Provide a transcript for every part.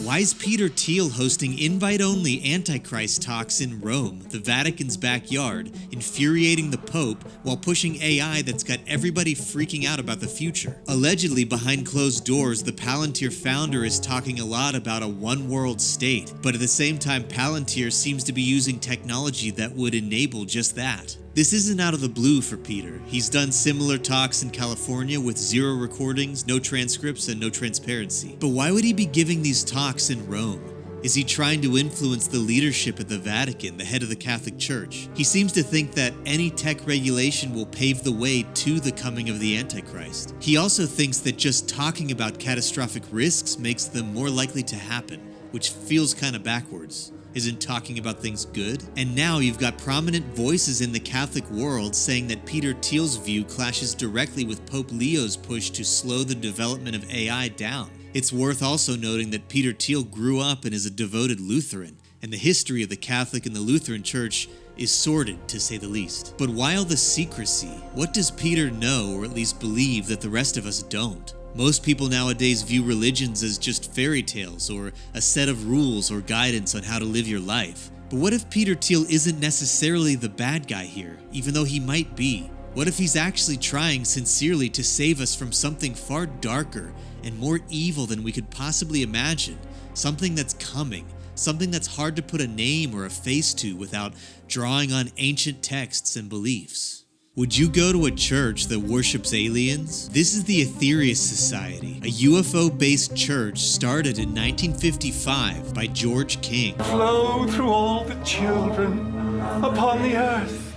Why is Peter Thiel hosting invite-only Antichrist talks in Rome, the Vatican's backyard, infuriating the Pope while pushing AI that's got everybody freaking out about the future? Allegedly, behind closed doors, the Palantir founder is talking a lot about a one-world state, but at the same time, Palantir seems to be using technology that would enable just that. This isn't out of the blue for Peter. He's done similar talks in California with 0 recordings, no transcripts, and no transparency. But why would he be giving these talks in Rome? Is he trying to influence the leadership at the Vatican, the head of the Catholic Church? He seems to think that any tech regulation will pave the way to the coming of the Antichrist. He also thinks that just talking about catastrophic risks makes them more likely to happen, which feels kind of backwards. Isn't talking about things good? And now you've got prominent voices in the Catholic world saying that Peter Thiel's view clashes directly with Pope Leo's push to slow the development of AI down. It's worth also noting that Peter Thiel grew up and is a devoted Lutheran, and the history of the Catholic and the Lutheran Church is sordid, to say the least. But while the secrecy, what does Peter know, or at least believe, that the rest of us don't? Most people nowadays view religions as just fairy tales or a set of rules or guidance on how to live your life. But what if Peter Thiel isn't necessarily the bad guy here, even though he might be? What if he's actually trying sincerely to save us from something far darker and more evil than we could possibly imagine? Something that's coming, something that's hard to put a name or a face to without drawing on ancient texts and beliefs. Would you go to a church that worships aliens? This is the Aetherius Society, a UFO-based church started in 1955 by George King. Flow through all the children upon the earth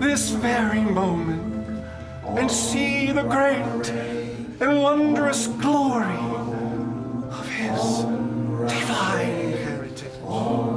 this very moment, and see the great and wondrous glory of his divine heritage.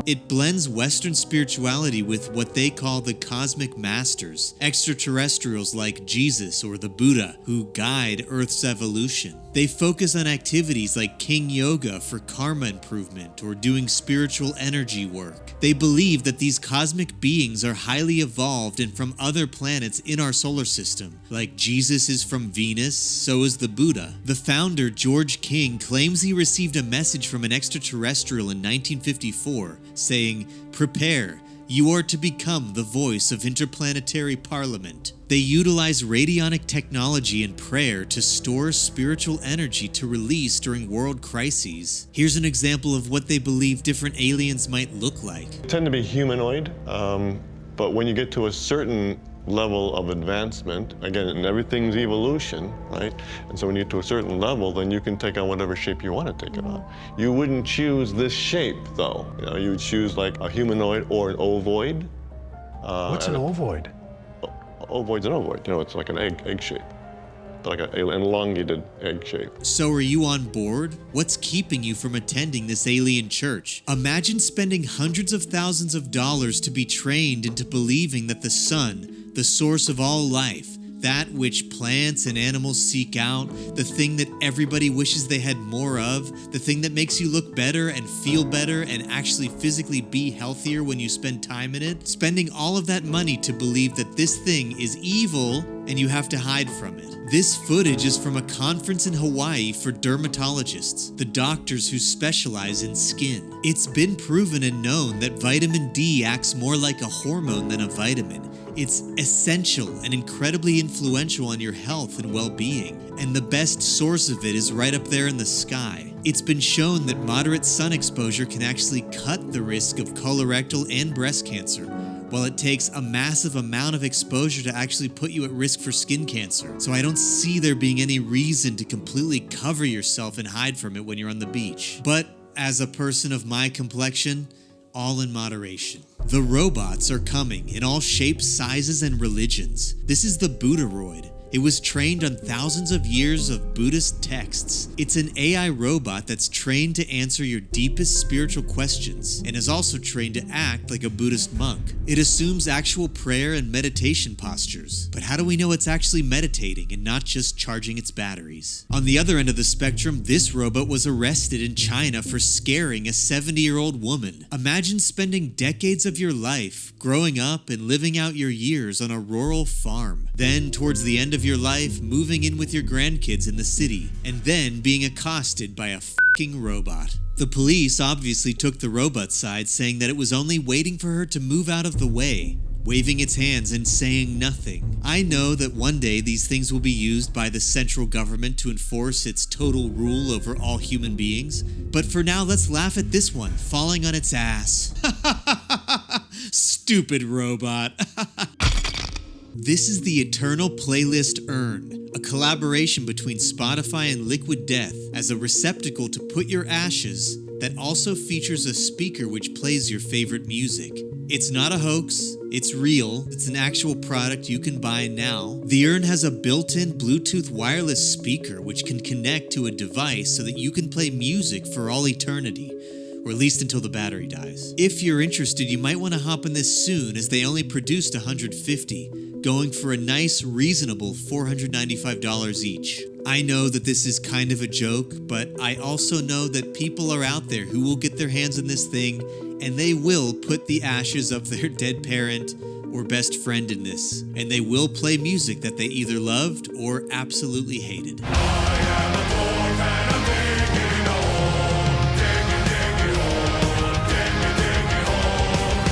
It blends Western spirituality with what they call the cosmic masters, extraterrestrials like Jesus or the Buddha, who guide Earth's evolution. They focus on activities like King Yoga for karma improvement or doing spiritual energy work. They believe that these cosmic beings are highly evolved and from other planets in our solar system. Like Jesus is from Venus, so is the Buddha. The founder, George King, claims he received a message from an extraterrestrial in 1954 saying, "Prepare, you are to become the voice of interplanetary parliament." They utilize radionic technology and prayer to store spiritual energy to release during world crises. Here's an example of what they believe different aliens might look like. They tend to be humanoid, but when you get to a certain level of advancement, again, and everything's evolution, right? And so when you get to a certain level, then you can take on whatever shape you want to take it on. You wouldn't choose this shape, though. You know, you would choose like a humanoid or an ovoid. What's an ovoid? Ovoid's an ovoid. You know, it's like an egg shape, like an elongated egg shape. So are you on board? What's keeping you from attending this alien church? Imagine spending hundreds of thousands of dollars to be trained into believing that the sun, the source of all life, that which plants and animals seek out, the thing that everybody wishes they had more of, the thing that makes you look better and feel better and actually physically be healthier when you spend time in it, spending all of that money to believe that this thing is evil and you have to hide from it. This footage is from a conference in Hawaii for dermatologists, the doctors who specialize in skin. It's been proven and known that vitamin D acts more like a hormone than a vitamin. It's essential and incredibly influential on your health and well-being, and the best source of it is right up there in the sky. It's been shown that moderate sun exposure can actually cut the risk of colorectal and breast cancer, while it takes a massive amount of exposure to actually put you at risk for skin cancer. So I don't see there being any reason to completely cover yourself and hide from it when you're on the beach. But as a person of my complexion, all in moderation. The robots are coming in all shapes, sizes, and religions. This is the Buddharoid. It was trained on thousands of years of Buddhist texts. It's an AI robot that's trained to answer your deepest spiritual questions and is also trained to act like a Buddhist monk. It assumes actual prayer and meditation postures. But how do we know it's actually meditating and not just charging its batteries? On the other end of the spectrum, this robot was arrested in China for scaring a 70-year-old woman. Imagine spending decades of your life growing up and living out your years on a rural farm. Then, towards the end of your life, moving in with your grandkids in the city, and then being accosted by a fucking robot. The police obviously took the robot's side, saying that it was only waiting for her to move out of the way, waving its hands and saying nothing. I know that one day these things will be used by the central government to enforce its total rule over all human beings, but for now let's laugh at this one falling on its ass. Stupid robot. This is the Eternal Playlist Urn, a collaboration between Spotify and Liquid Death as a receptacle to put your ashes that also features a speaker which plays your favorite music. It's not a hoax, it's real, it's an actual product you can buy now. The urn has a built-in Bluetooth wireless speaker which can connect to a device so that you can play music for all eternity, or at least until the battery dies. If you're interested, you might want to hop on this soon, as they only produced 150, going for a nice, reasonable $495 each. I know that this is kind of a joke, but I also know that people are out there who will get their hands on this thing, and they will put the ashes of their dead parent or best friend in this, and they will play music that they either loved or absolutely hated. I am a dwarf and a